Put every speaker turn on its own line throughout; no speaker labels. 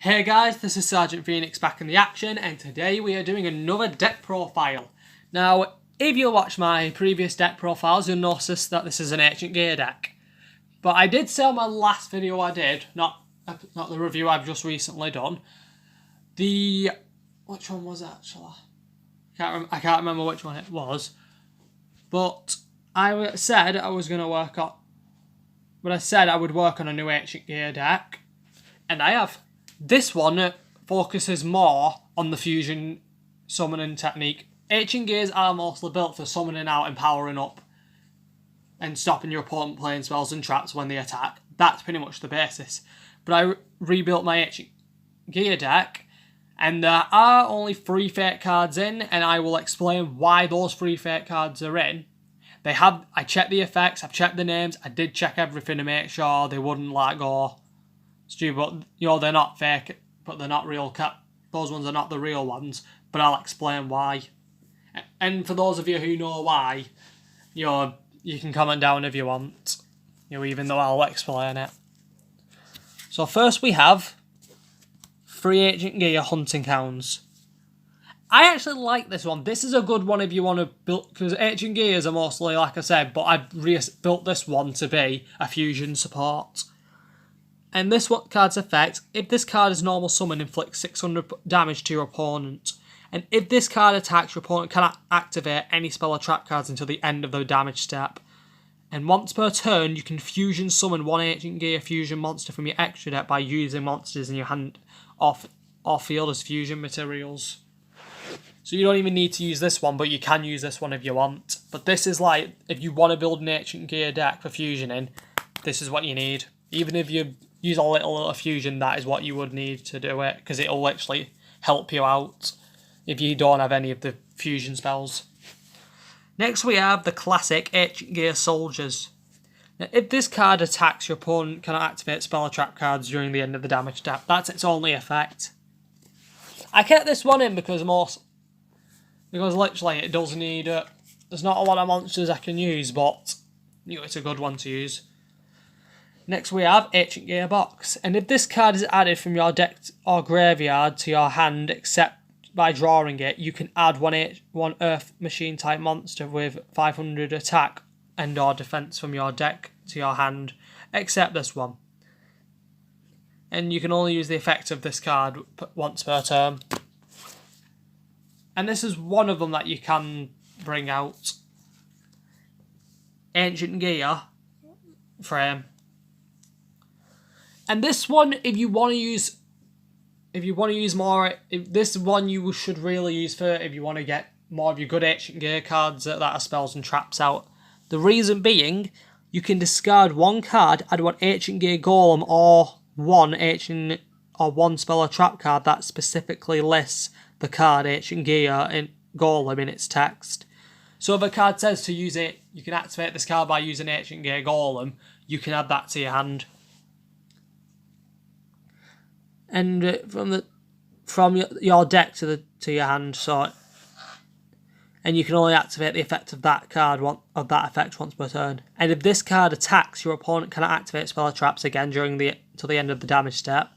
Hey guys, this is Sergeant Phoenix back in the action, and today we are doing another deck profile. Now, if you watch my previous deck profiles, you'll notice that this is an Ancient Gear deck. But I did say on my last video I did, not the review I've just recently done, which one was it actually? I can't remember which one it was, but I said I was going to work on, but I said I would work on a new Ancient Gear deck, and I have. This one focuses more on the fusion summoning technique. Ancient Gears are mostly built for summoning out and powering up and stopping your opponent playing spells and traps when they attack. That's pretty much the basis. But I rebuilt my Ancient Gear deck, and there are only 3 fake cards in, and I will explain why those 3 fake cards are in. I checked the effects, I've checked the names, I did check everything to make sure they wouldn't go stupid. But they're not fake, but they're not real. Those ones are not the real ones, but I'll explain why. And for those of you who know why, you can comment down if you want, even though I'll explain it. So first we have 3 Ancient Gear Hunting Hounds. I actually like this one. This is a good one if you want to build, because Ancient Gears are mostly, like I said, but I've built this one to be a fusion support. And this card's effect: if this card is normal summon, inflicts 600 damage to your opponent. And if this card attacks, your opponent cannot activate any spell or trap cards until the end of the damage step. And once per turn, you can fusion summon 1 Ancient Gear fusion monster from your extra deck by using monsters in your hand or field as fusion materials. So you don't even need to use this one, but you can use this one if you want. But this is like, if you want to build an Ancient Gear deck for fusioning, this is what you need. Even if you use a little fusion, that is what you would need to do it, because it'll literally help you out if you don't have any of the fusion spells. Next we have the classic Ancient Gear Soldiers. Now, if this card attacks, your opponent cannot activate spell or trap cards during the end of the damage step. That's its only effect. I kept this one in because literally it does need there's not a lot of monsters I can use, but it's a good one to use. Next we have Ancient Gear Box, and if this card is added from your deck or graveyard to your hand except by drawing it, you can add one Earth Machine type monster with 500 attack and or defense from your deck to your hand, except this one. And you can only use the effect of this card once per turn. And this is one of them that you can bring out. Ancient Gear Frame. And this one, if you want to use more, this one you should really use for if you want to get more of your good Ancient Gear cards that are spells and traps out. The reason being, you can discard 1 card, add 1 Ancient Gear Golem or 1 spell or trap card that specifically lists the card Ancient Gear Golem in its text. So if a card says to use it, you can activate this card by using Ancient Gear Golem, you can add that to your hand. And from your deck to your hand, and you can only activate the effect of that card once per turn. And if this card attacks, your opponent cannot activate spell or traps again till the end of the damage step.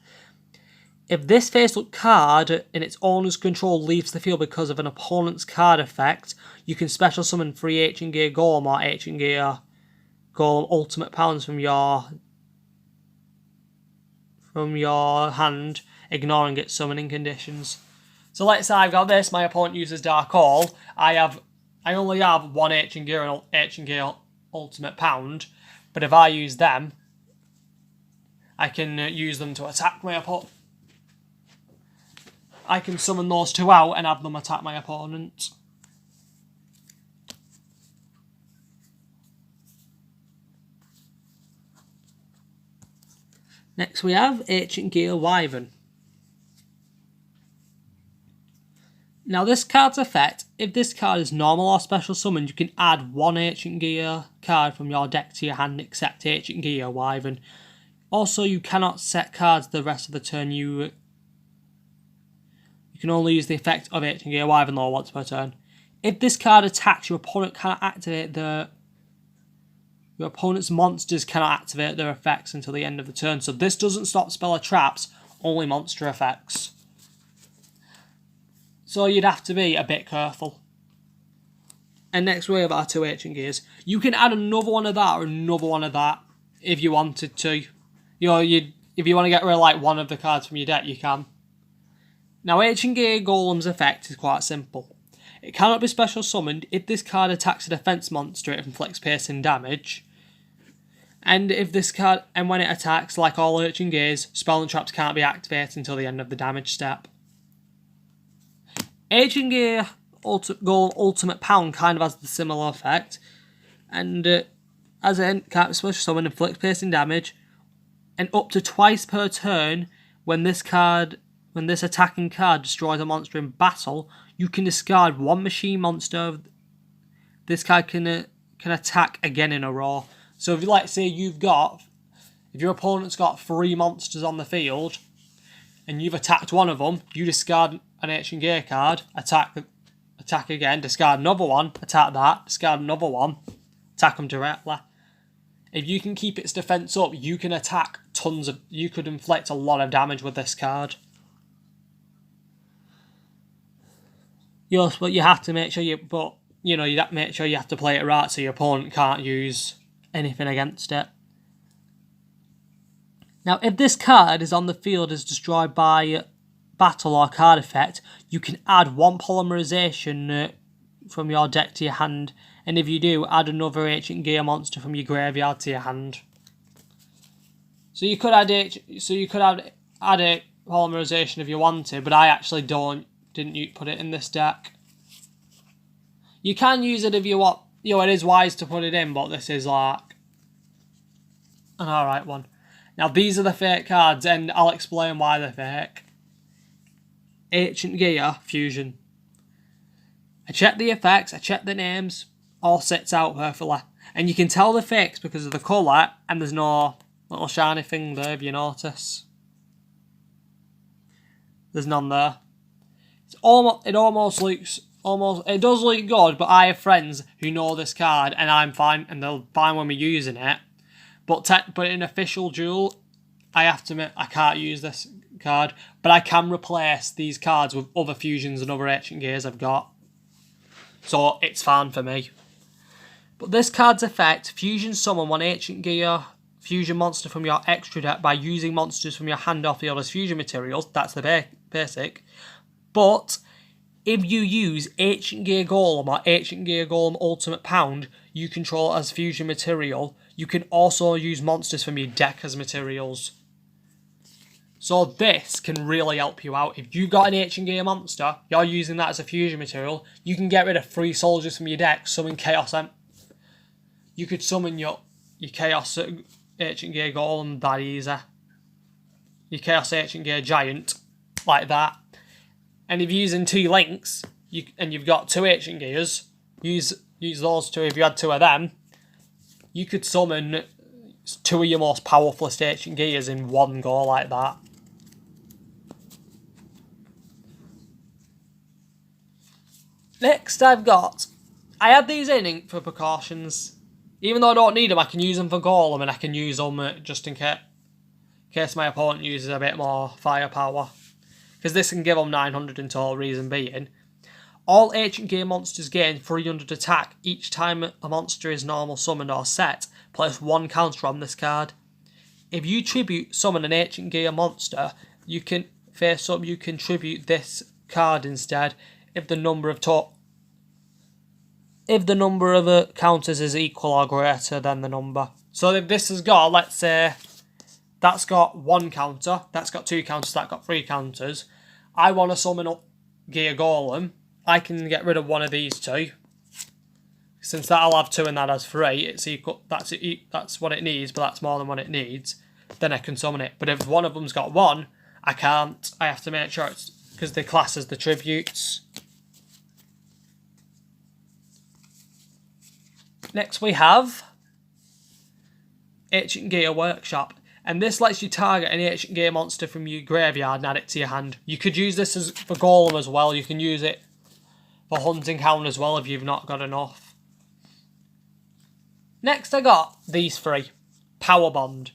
If this face-up card in its owner's control leaves the field because of an opponent's card effect, you can special summon 3 Ancient Gear Golem or Ancient Gear Golem Ultimate Pounds from your hand, ignoring its summoning conditions. So let's say I've got this, my opponent uses Dark Hole, I only have 1 Ancient Gear and Ancient Gear Ultimate Pound, but if I use them, I can use them to attack my opponent. I can summon those 2 out and have them attack my opponent. Next we have Ancient Gear Wyvern. Now this card's effect: if this card is normal or special summoned, you can add 1 Ancient Gear card from your deck to your hand except Ancient Gear Wyvern. Also, you cannot set cards the rest of the turn. You can only use the effect of Ancient Gear Wyvern though once per turn. If this card attacks, your opponent cannot activate Your opponent's monsters cannot activate their effects until the end of the turn. So this doesn't stop spell or traps only monster effects. So you'd have to be a bit careful. And next we have our 2 ancient gears. You can add another one of that or another one of that if you wanted to. You know, if you want to get rid of like one of the cards from your deck, you can. Now, Ancient Gear Golem's effect is quite simple. It cannot be special summoned. If this card attacks a defense monster, it inflicts piercing damage. And when it attacks, like all Ancient Gears, spell and traps can't be activated until the end of the damage step. Ancient Gear Golem Ultimate Pound kind of has the similar effect, and as it can't be special summoned, inflicts piercing damage, and up to twice per turn when this attacking card destroys a monster in battle, you can discard one machine monster. This card can attack again in a row. So if you say if your opponent's got 3 monsters on the field, and you've attacked one of them, you discard an Ancient Gear card, attack again, discard another one, attack that, discard another one, attack them directly. If you can keep its defense up, you can attack you could inflict a lot of damage with this card. Yes, but you have to make sure you have to make sure you have to play it right so your opponent can't use anything against it. Now, if this card is on the field as destroyed by battle or card effect, you can add 1 polymerization from your deck to your hand, and if you do, add another Ancient Gear monster from your graveyard to your hand. So you could add a polymerization if you wanted, but I actually didn't put it in this deck. You can use it if you want. It is wise to put it in, but this is like an alright one. Now these are the fake cards, and I'll explain why they're fake. Ancient Gear Fusion. I checked the effects, I checked the names, all sits out perfectly. And you can tell they're fakes because of the colour, and there's no little shiny thing there if you notice. There's none there. It does look good, but I have friends who know this card, and I'm fine, and they'll fine when we're using it. But in official Jewel, I have to admit I can't use this card, but I can replace these cards with other fusions and other Ancient Gears I've got. So it's fine for me. But this card's effect, fusion summon 1 Ancient Gear fusion monster from your extra deck by using monsters from your hand or field as fusion materials. That's the basic. But if you use Ancient Gear Golem or Ancient Gear Golem Ultimate Pound, you control it as fusion material. You can also use monsters from your deck as materials. So this can really help you out. If you've got an Ancient Gear monster, you're using that as a fusion material, you can get rid of 3 soldiers from your deck, summon Chaos. You could summon your Chaos Ancient Gear Golem that easy. Your Chaos Ancient Gear Giant, like that. And if you're using 2 links, and you've got 2 Ancient Gears, use those 2 if you had 2 of them. You could summon 2 of your most powerful Ancient Gears in one go like that. Next I had these in for precautions. Even though I don't need them, I can use them for Golem, and I can use them just in case my opponent uses a bit more firepower. Because this can give them 900 in total, reason being. All Ancient Gear monsters gain 300 attack each time a monster is normal summoned or set. Place 1 counter on this card. If you tribute summon an Ancient Gear monster, you can tribute this card instead if the number of counters is equal or greater than the number. So if this has got, let's say, that's got 1 counter, that's got 2 counters, that's got 3 counters. I want to summon up Gear Golem. I can get rid of one of these 2. Since that'll have 2 and that has 3, it's equal. That's what it needs, but that's more than what it needs. Then I can summon it. But if one of them's got 1, I can't. I have to make sure it's because they class as the tributes. Next we have Ancient Gear Workshop. And this lets you target an Ancient Gear monster from your graveyard and add it to your hand. You could use this for Golem as well. You can use it for Hunting Hound as well if you've not got enough. Next I got these 3. Power Bond.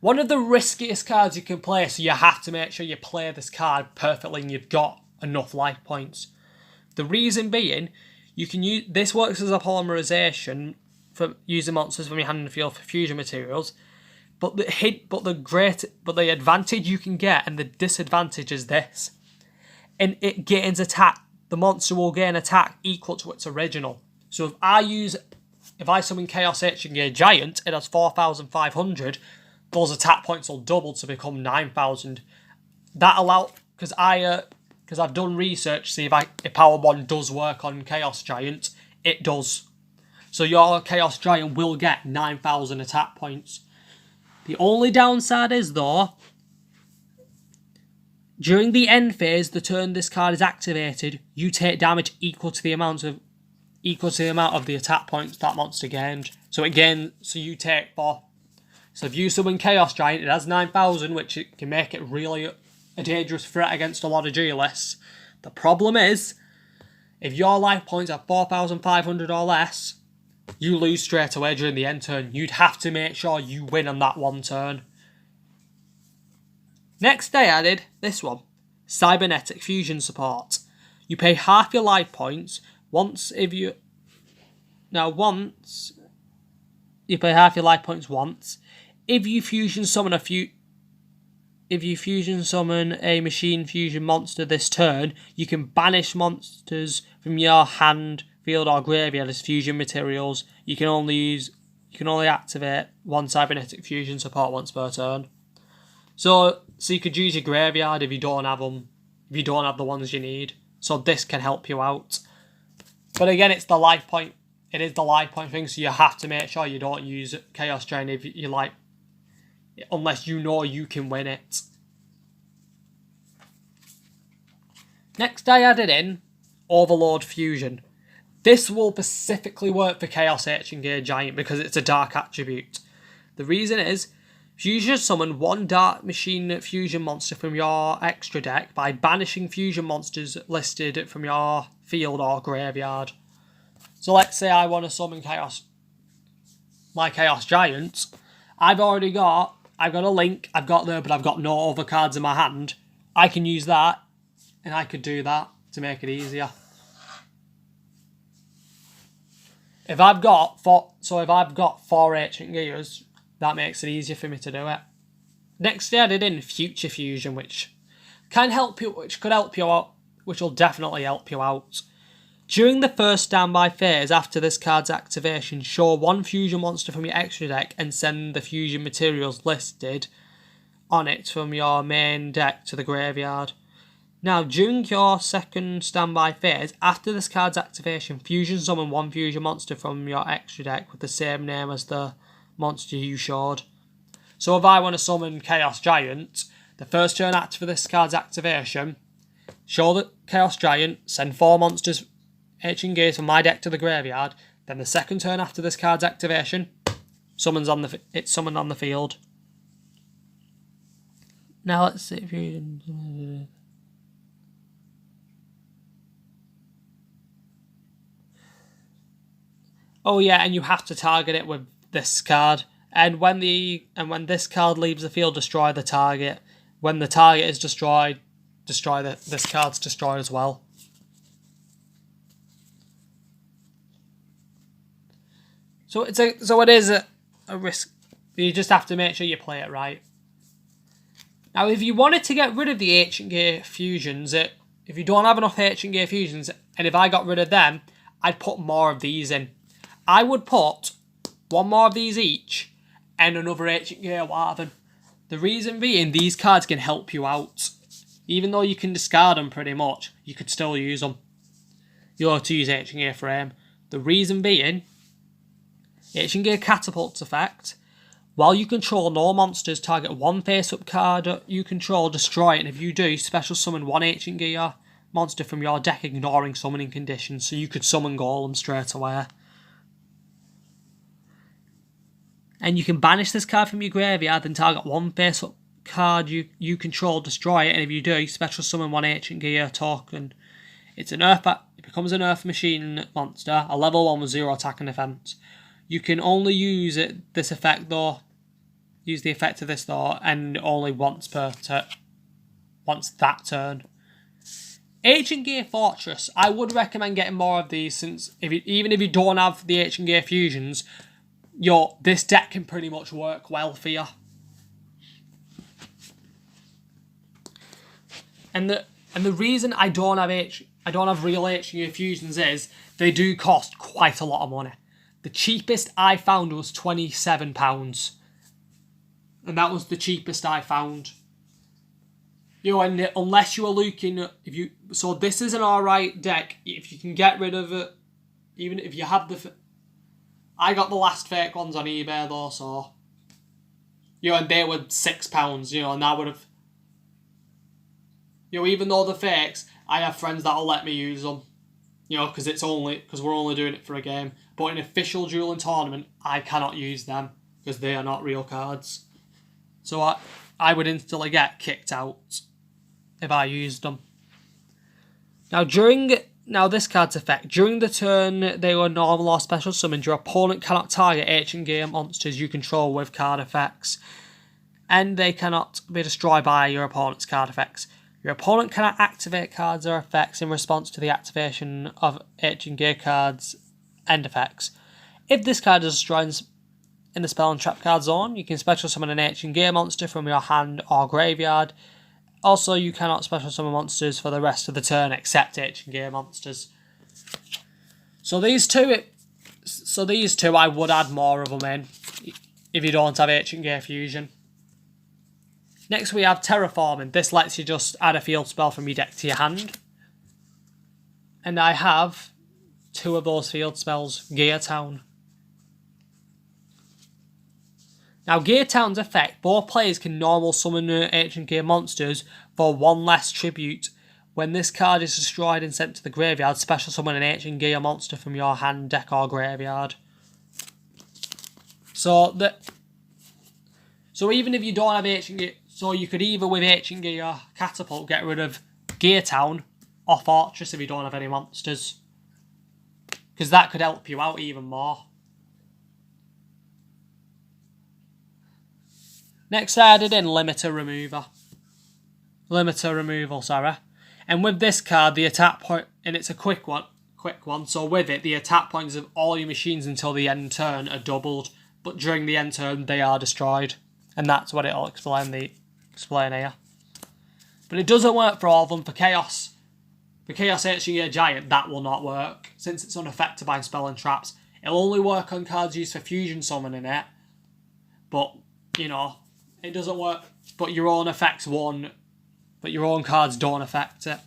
One of the riskiest cards you can play, so you have to make sure you play this card perfectly and you've got enough life points. The reason being, you can use this works as a polymerization for using monsters from your hand in the field for fusion materials. But the advantage you can get and the disadvantage is this. And it gains attack. The monster will gain attack equal to its original. So if I summon Chaos Ancient Gear Giant, it has 4,500. Those attack points will double to become 9,000. That because I've done research to see if Power 1 does work on Chaos Giant. It does. So your Chaos Giant will get 9,000 attack points. The only downside is though, during the end phase, the turn this card is activated, you take damage equal to the amount of the attack points that monster gained. So you take 4. So if you summon Chaos Giant, it has 9,000, which it can make it really a dangerous threat against a lot of G-lists. The problem is, if your life points are 4,500 or less, you lose straight away during the end turn. You'd have to make sure you win on that one turn. Next I added this one, Cybernetic Fusion Support. You pay half your life points you pay half your life points once. If you fusion summon a machine fusion monster this turn, you can banish monsters from your hand, field, or graveyard as fusion materials. You can only activate one cybernetic fusion support once per turn. So you could use your graveyard if you don't have them, if you don't have the ones you need. So this can help you out. But again, it's the life point. It is the life point thing, so you have to make sure you don't use Chaos Giant if you like, unless you know you can win it. Next I added in Overlord Fusion. This will specifically work for Chaos Ancient Gear Giant because it's a dark attribute. The reason is, you should summon one Dark Machine Fusion monster from your extra deck by banishing fusion monsters listed from your field or graveyard. So let's say I want to summon my Chaos Giant. I've got a Link, but I've got no other cards in my hand. I can use that, and I could do that to make it easier. If I've got 4 Ancient Gears, that makes it easier for me to do it. Next I added in Future Fusion, which could help you out, which will definitely help you out. During the first standby phase after this card's activation, show one fusion monster from your extra deck and send the fusion materials listed on it from your main deck to the graveyard. Now, during your second standby phase, after this card's activation, fusion summon one fusion monster from your extra deck with the same name as the monster you showed. So if I want to summon Chaos Giant, the first turn after for this card's activation, show the Chaos Giant, send 4 monsters Ancient Gears from my deck to the graveyard, then the second turn after this card's activation, it's summoned on the field. Now let's see if you... Oh yeah, and you have to target it with this card. And when this card leaves the field, destroy the target. When the target is destroyed, this card's destroyed as well. So it is a risk. You just have to make sure you play it right. Now, if you wanted to get rid of the Ancient Gear fusions, if you don't have enough Ancient Gear fusions, and if I got rid of them, I'd put more of these in. I would put 1 more of these each and another Ancient Gear Wyvern. The reason being, these cards can help you out. Even though you can discard them pretty much, you could still use them. You'll have to use Ancient Gear Frame. The reason being, Ancient Gear Catapult's effect. While you control no monsters, target one face-up card you control, destroy it, and if you do, special summon 1 Ancient Gear monster from your deck, ignoring summoning conditions, so you could summon Golem straight away. And you can banish this card from your graveyard, then target one face-up card you control, destroy it, and if you do, special summon 1 Ancient Gear token. It becomes an Earth Machine monster, a level 1 with 0 attack and defense. You can only use this effect though use the effect of this though, and only once that turn. Ancient Gear Fortress. I would recommend getting more of these, since even if you don't have the Ancient Gear fusions, this deck can pretty much work well for you. And the reason I don't have real Ancient Gear fusions is they do cost quite a lot of money. The cheapest I found was £27, and that was the cheapest I found. And unless you are looking, so this is an alright deck if you can get rid of it. Even if you have I got the last fake ones on eBay though, so and they were £6, and that would have, even though they're fakes, I have friends that'll let me use them, because we're only doing it for a game. But in official dueling tournament, I cannot use them because they are not real cards. So I would instantly get kicked out if I used them. Now this card's effect. During the turn they were normal or special summoned, your opponent cannot target Ancient Gear monsters you control with card effects, and they cannot be destroyed by your opponent's card effects. Your opponent cannot activate cards or effects in response to the activation of Ancient Gear cards and effects. If this card is destroyed in the spell and trap card zone, you can special summon an Ancient Gear monster from your hand or graveyard. Also, you cannot special summon monsters for the rest of the turn except Ancient Gear monsters. So these two, I would add more of them in if you don't have Ancient Gear fusion. Next we have Terraforming. This lets you just add a field spell from your deck to your hand. And I have 2 of those field spells, Gear Town. Now, Gear Town's effect, both players can normal summon Ancient Gear monsters for 1 less tribute. When this card is destroyed and sent to the graveyard, special summon an Ancient Gear monster from your hand, deck or graveyard. So even if you don't have Ancient Gear, so you could either with Ancient Gear Catapult get rid of Gear Town or Fortress if you don't have any monsters, because that could help you out even more. Next I added in Limiter Removal, sorry. And with this card, the attack point, and it's a quick one, so with it, the attack points of all your machines until the end turn are doubled, but during the end turn, they are destroyed. And that's what it'll explain here. But it doesn't work for all of them. For Chaos Ancient Gear Giant, that will not work, since it's unaffected by spell and traps. It'll only work on cards used for fusion summoning it, but, it doesn't work, but your own effects won't, but your own cards don't affect it.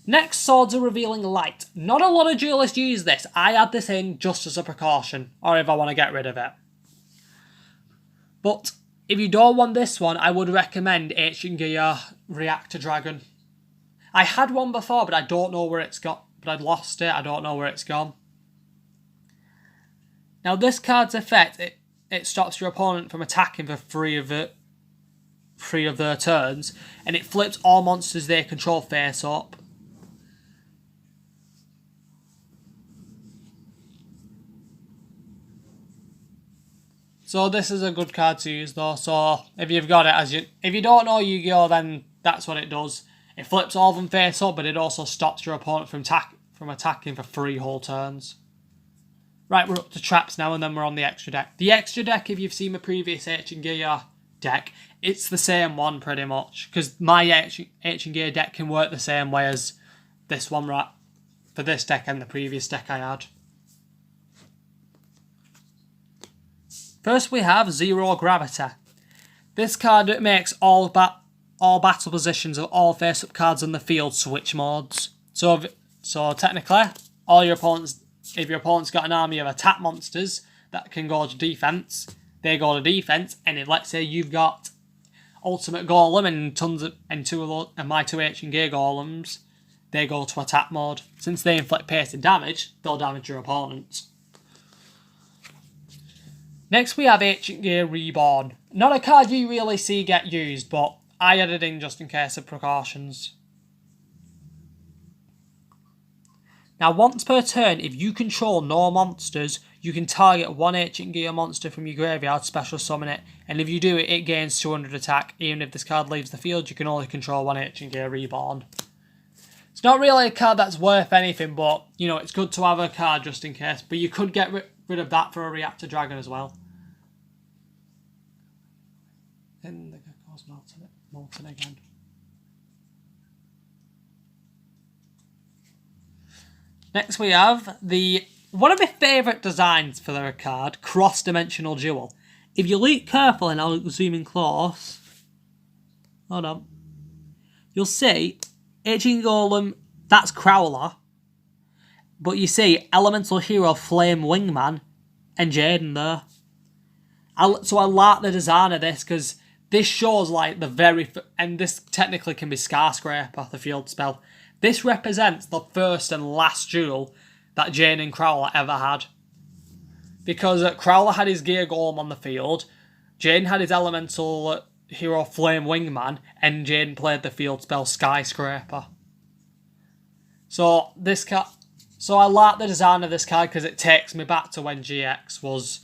Next, Swords of Revealing Light. Not a lot of duelists use this. I add this in just as a precaution, or if I want to get rid of it. But if you don't want this one, I would recommend Ancient Gear Reactor Dragon. I had one before, but I don't know where it's got, but I'd lost it. I don't know where it's gone. Now, this card's effect, it stops your opponent from attacking for 3 of their turns, and it flips all monsters they control face up. So this is a good card to use though, so if you've got it if you don't know Yu-Gi-Oh, then that's what it does. It flips all of them face up, but it also stops your opponent from attacking for 3 whole turns. Right, we're up to traps now, and then we're on the extra deck. The extra deck, if you've seen my previous Ancient Gear deck, it's the same one pretty much, because my Ancient Gear deck can work the same way as this one, right, for this deck and the previous deck I had. First we have Zero Gravity. This card makes all battle positions of all face-up cards on the field switch modes. So technically, if your opponent's got an army of attack monsters that can go to defense, they go to defense, and let's say you've got Ultimate Golem and my 2 Ancient Gear Golems, they go to attack mode. Since they inflict piercing damage, they'll damage your opponent. Next we have Ancient Gear Reborn. Not a card you really see get used, but I added in just in case of precautions. Now, once per turn, if you control no monsters, you can target one Ancient Gear monster from your graveyard, special summon it, and if you do it, it gains 200 attack. Even if this card leaves the field, you can only control one Ancient Gear Reborn. It's not really a card that's worth anything, but, you know, it's good to have a card just in case. But you could get rid of that for a Reactor Dragon as well. And the goes molten again. Next we have one of my favourite designs for their card, CrossDimensional Jewel. If you look carefully, and I'll zoom in close. Hold on. You'll see Gear Golem, that's Crowler. But you see Elemental Hero, Flame Wingman, and Jaden there. So I like the design of this because this shows like the very... And this technically can be Skyscraper, the field spell. This represents the first and last duel that Jaden and Crowler ever had. Because Crowler had his Gear Golem on the field, Jaden had his Elemental Hero Flame Wingman, and Jaden played the field spell Skyscraper. So I like the design of this card because it takes me back to when GX was...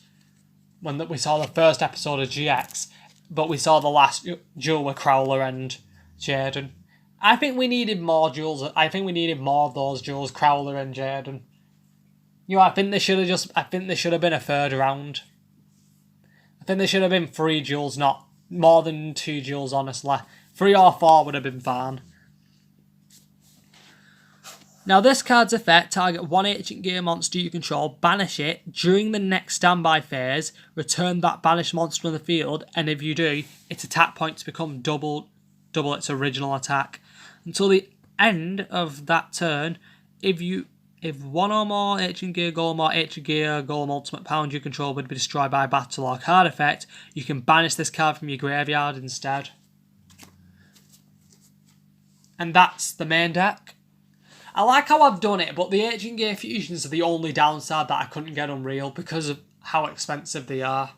When we saw the first episode of GX, but we saw the last duel with Crowler and Jaden. I think we needed more duels. I think we needed more of those duels, Crowler and Jaden. You know, I think they should have been a third round. I think there should have been 3 duels, not more than 2 duels, honestly. 3 or 4 would have been fine. Now this card's effect, target one Ancient Gear monster you control, banish it, during the next standby phase, return that banished monster on the field, and if you do, its attack points become double its original attack. Until the end of that turn, if one or more Ancient Gear Golem or Ancient Gear Golem Ultimate Pound you control would be destroyed by battle or card effect, you can banish this card from your graveyard instead. And that's the main deck. I like how I've done it, but the Ancient Gear Fusions are the only downside that I couldn't get Unreal because of how expensive they are.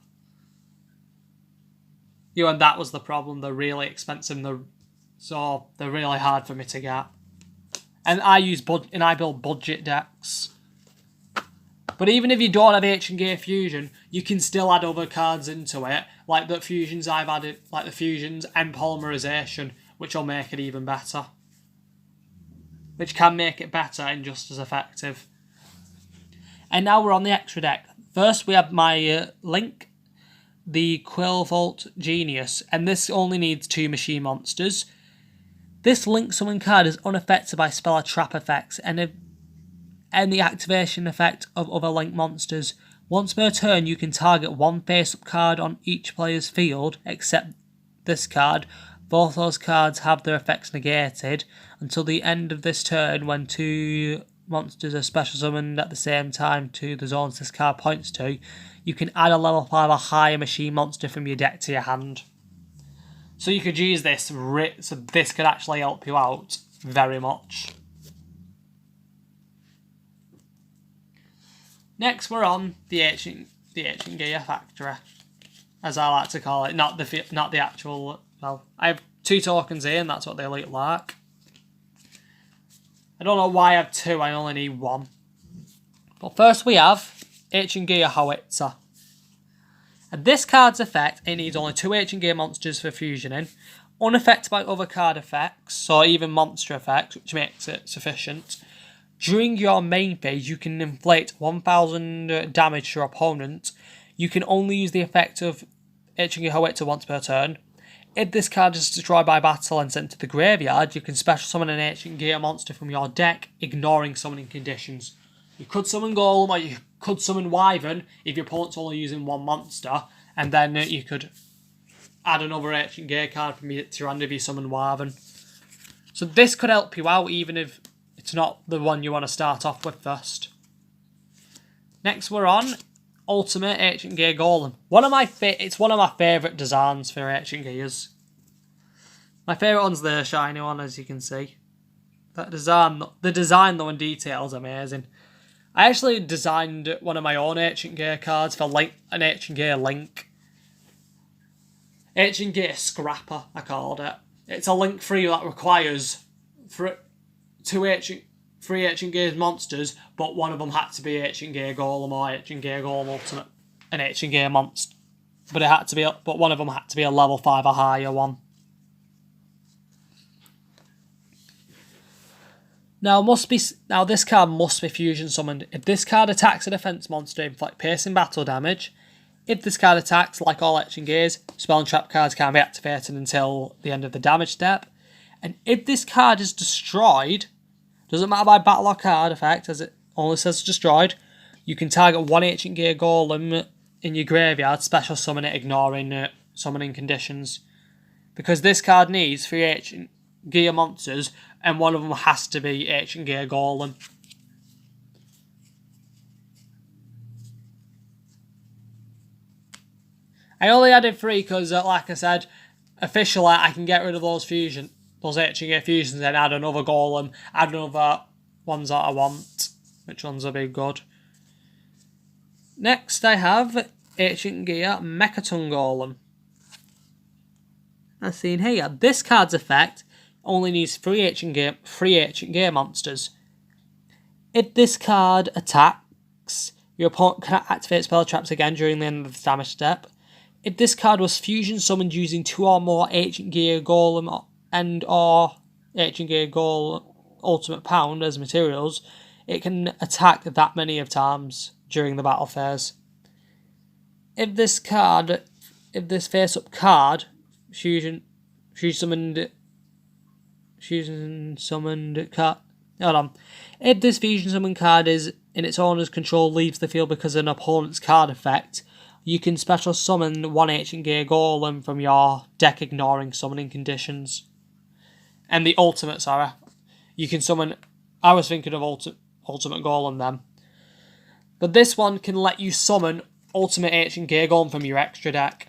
You know, and that was the problem. They're really expensive, so they're really hard for me to get. And I build budget decks. But even if you don't have Ancient Gear Fusion, you can still add other cards into it, like the fusions I've added, like the fusions and polymerization, which will make it even better. Which can make it better and just as effective. And now we're on the extra deck. First we have my Link, the Quillvault Genius, and this only needs 2 machine monsters. This Link summon card is unaffected by spell or trap effects and the activation effect of other Link monsters. Once per turn you can target one face-up card on each player's field except this card. Both those cards have their effects negated until the end of this turn when 2 monsters are special summoned at the same time to the zones this card points to. You can add a level 5 or higher machine monster from your deck to your hand. So you could use this, so this could actually help you out very much. Next we're on the Ancient Gear Factory, as I like to call it, not the actual... Well, I have 2 tokens here, and that's what they look like. I don't know why I have 2, I only need 1. But first we have Gear Howitzer. And this card's effect, it needs only 2 Ancient Gear monsters for fusioning, unaffected by other card effects, or even monster effects, which makes it sufficient. During your main phase, you can inflict 1000 damage to your opponent. You can only use the effect of Gear Howitzer once per turn. If this card is destroyed by battle and sent to the graveyard, you can special summon an Ancient Gear monster from your deck, ignoring summoning conditions. You could summon Golem, or you could summon Wyvern if your opponent's only using 1 monster, and then you could add another Ancient Gear card from your hand if you summon Wyvern. So this could help you out even if it's not the one you want to start off with first. Next we're on Ultimate Ancient Gear Golem. It's one of my favourite designs for Ancient Gears. My favourite one's the shiny one, as you can see. The design though in detail is amazing. I actually designed one of my own Ancient Gear cards for an Ancient Gear Link. Ancient Gear Scrapper, I called it. It's a Link 3 that requires 3 3 Ancient Gears monsters, but one of them had to be Ancient Gear Golem or Ancient Gear Golem Ultimate, an Ancient Gear monster. But one of them had to be a level 5 or higher one. Now this card must be fusion summoned. If this card attacks a defense monster, inflict piercing battle damage. If this card attacks, like all Ancient Gears, spell and trap cards can't be activated until the end of the damage step. And if this card is destroyed, doesn't matter by battle or card effect, as it only says destroyed, you can target 1 Ancient Gear Golem in your graveyard, special summon it, ignoring summoning conditions. Because this card needs 3 Ancient Gear monsters, and one of them has to be Ancient Gear Golem. I only added 3 because, like I said, officially I can get rid of those Ancient Gear fusions, and add another Golem, add another ones that I want. Which ones will be good? Next I have Ancient Gear Mechaton Golem. As seen here, this card's effect only needs 3 Ancient Gear monsters. If this card attacks, your opponent cannot activate spell traps again during the end of the damage step. If this card was fusion summoned using 2 or more Ancient Gear Golem or Ancient Gear Golem Ultimate Pound as materials, it can attack that many of times during the battle phase. If this face-up card fusion summoned card. Hold on. If this fusion summon card is in its owner's control, leaves the field because of an opponent's card effect, you can special summon 1 Ancient Gear Golem from your deck, ignoring summoning conditions. And the ultimate, sorry. You can summon. I was thinking of Ultimate Golem then. But this one can let you summon Ultimate Ancient Gear Golem from your extra deck.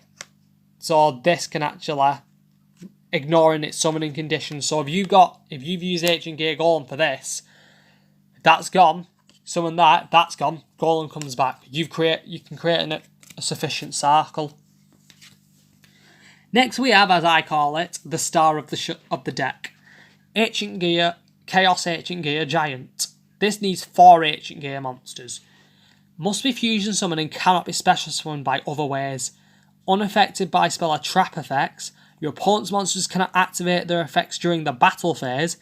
So this can actually, ignoring its summoning conditions. So if you've used Ancient Gear Golem for this, that's gone. Summon that's gone. Golem comes back. You can create a sufficient circle. Next we have, as I call it, the star of the deck. Ancient Gear, Chaos Ancient Gear Giant. This needs 4 Ancient Gear monsters. Must be fusion summoned and cannot be special summoned by other ways. Unaffected by spell or trap effects, your opponent's monsters cannot activate their effects during the battle phase.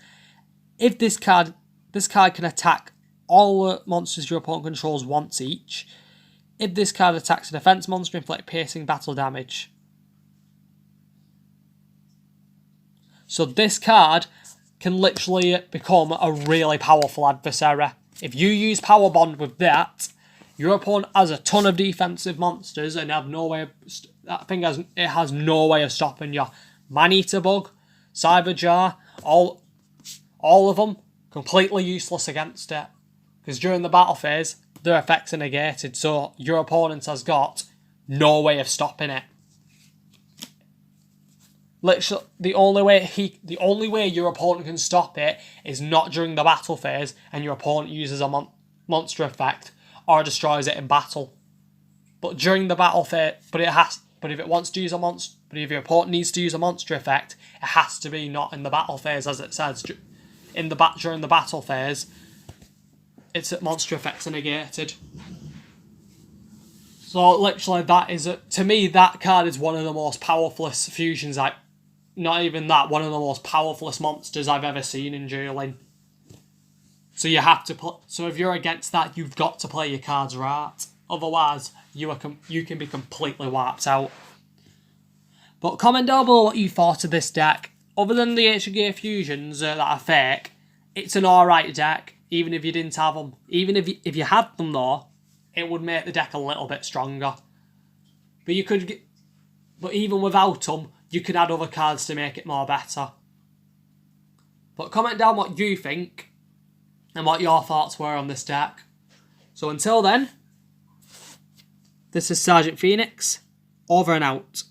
If this card can attack all monsters your opponent controls once each. If this card attacks a defense monster, inflict piercing battle damage. So this card can literally become a really powerful adversary. If you use Power Bond with that, your opponent has a ton of defensive monsters and have no way. It has no way of stopping you. Man-Eater Bug, Cyberjar, all of them completely useless against it, because during the battle phase their effects are negated. So your opponent has got no way of stopping it. Literally, the only way your opponent can stop it is not during the battle phase, and your opponent uses a monster effect or destroys it in battle. But during the battle phase, but if it wants to use a monster, but if your opponent needs to use a monster effect, it has to be not in the battle phase, as it says during the battle phase. Its monster effects are negated. So literally, to me that card is one of the most powerfulest fusions. Not even that, one of the most powerfulest monsters I've ever seen in dueling. So you have to so if you're against that, you've got to play your cards right. Otherwise, you can be completely wiped out. But comment down below what you thought of this deck. Other than the Ancient Gear fusions that are fake, it's an alright deck, even if you didn't have them. Even if you had them though, it would make the deck a little bit stronger. But even without them, you could add other cards to make it more better. But comment down what you think and what your thoughts were on this deck. So until then, this is Sergeant Phoenix, over and out.